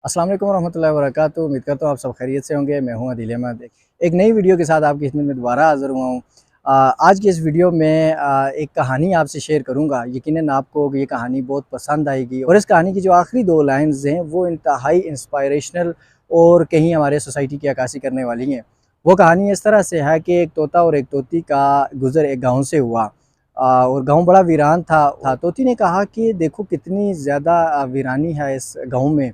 अस्सलाम वालेकुम रहमतुल्लाहि व बरकातुहू। उम्मीद करता हूँ आप सब खैरियत से होंगे। मैं हूँ आदिल अहमद। एक नई वीडियो के साथ आपकी खिदमत में दोबारा हाज़िर हुआ हूँ। आज की इस वीडियो में एक कहानी आपसे शेयर करूँगा। यकीनन आपको ये कहानी बहुत पसंद आएगी और इस कहानी की जो आखिरी 2 लाइन्स हैं वो इंतहाई इंस्पायरेशनल और कहीं हमारे सोसाइटी की अक्कासी करने वाली हैं। वो कहानी इस तरह से है कि एक तोता और एक तोती का गुज़र एक गाँव से हुआ और गाँव बड़ा वीरान था। तोती ने कहा कि देखो कितनी ज़्यादा वीरानी है इस गाँव में।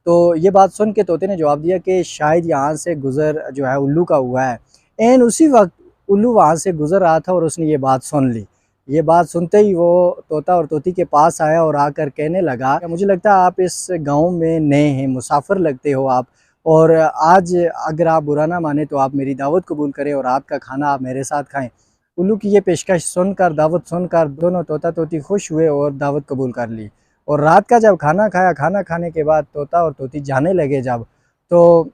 तो ये बात सुन के तोते ने जवाब दिया कि शायद यहाँ से गुज़र जो है उल्लू का हुआ है। एन उसी वक़्त उल्लू वहाँ से गुज़र रहा था और उसने ये बात सुन ली। ये बात सुनते ही वो तोता और तोती के पास आया और आकर कहने लगा, मुझे लगता है आप इस गाँव में नए हैं, मुसाफ़िर लगते हो आप, और आज अगर आप बुरा ना माने तो आप मेरी दावत कबूल करें और रात का खाना आप मेरे साथ खाएँ। उल्लू की ये पेशकश सुनकर, दावत सुनकर दोनों तोता तोती खुश हुए और दावत कबूल कर ली। और रात का जब खाना खाया, खाना खाने के बाद तोता और तोती जाने लगे जब, तो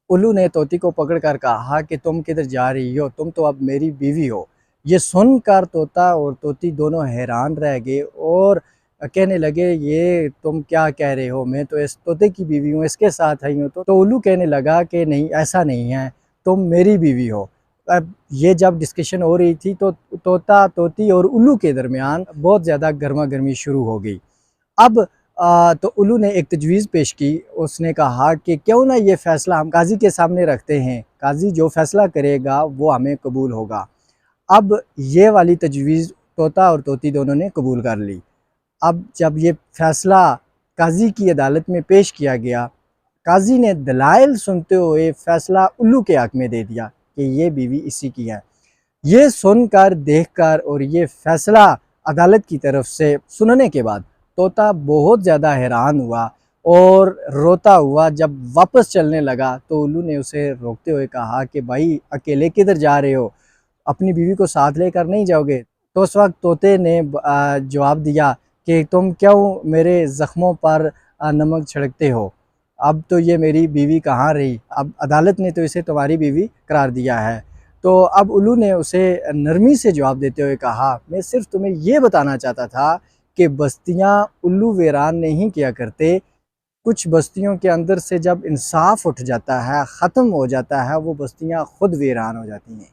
उल्लू ने तोती को पकड़कर कहा कि तुम किधर जा रही हो? तुम तो अब मेरी बीवी हो। ये सुनकर तोता और तोती दोनों हैरान रह गए और कहने लगे, ये तुम क्या कह रहे हो? मैं तो इस तोते की बीवी हूँ, इसके साथ आई हूँ। तो उल्लू कहने लगा कि नहीं, ऐसा नहीं है, तुम मेरी बीवी हो। अब ये जब डिस्कशन हो रही थी तो तोता, तोती और उल्लू के दरमियान बहुत ज़्यादा गरमा-गर्मी शुरू हो गई। अब तो उल्लू ने एक तजवीज़ पेश की। उसने कहा कि क्यों ना ये फ़ैसला हम काज़ी के सामने रखते हैं, काज़ी जो फ़ैसला करेगा वो हमें कबूल होगा। अब ये वाली तजवीज़ तोता और तोती दोनों ने कबूल कर ली। अब जब ये फ़ैसला काज़ी की अदालत में पेश किया गया, काज़ी ने दलाइल सुनते हुए फ़ैसला उल्लू के हक़ में दे दिया कि ये बीवी इसी की है। ये सुनकर, देखकर और ये फ़ैसला अदालत की तरफ से सुनने के बाद तोता बहुत ज़्यादा हैरान हुआ और रोता हुआ जब वापस चलने लगा तो उल्लू ने उसे रोकते हुए कहा कि भाई अकेले किधर जा रहे हो? अपनी बीवी को साथ लेकर नहीं जाओगे? तो उस वक़्त तोते ने जवाब दिया कि तुम क्यों मेरे ज़ख्मों पर नमक छिड़कते हो? अब तो ये मेरी बीवी कहाँ रही? अब अदालत ने तो इसे तुम्हारी बीवी करार दिया है। तो अब उल्लू ने उसे नरमी से जवाब देते हुए कहा, मैं सिर्फ़ तुम्हें ये बताना चाहता था कि बस्तियाँ उल्लू वीरान नहीं किया करते। कुछ बस्तियों के अंदर से जब इंसाफ़ उठ जाता है, ख़त्म हो जाता है, वो बस्तियाँ खुद वीरान हो जाती हैं।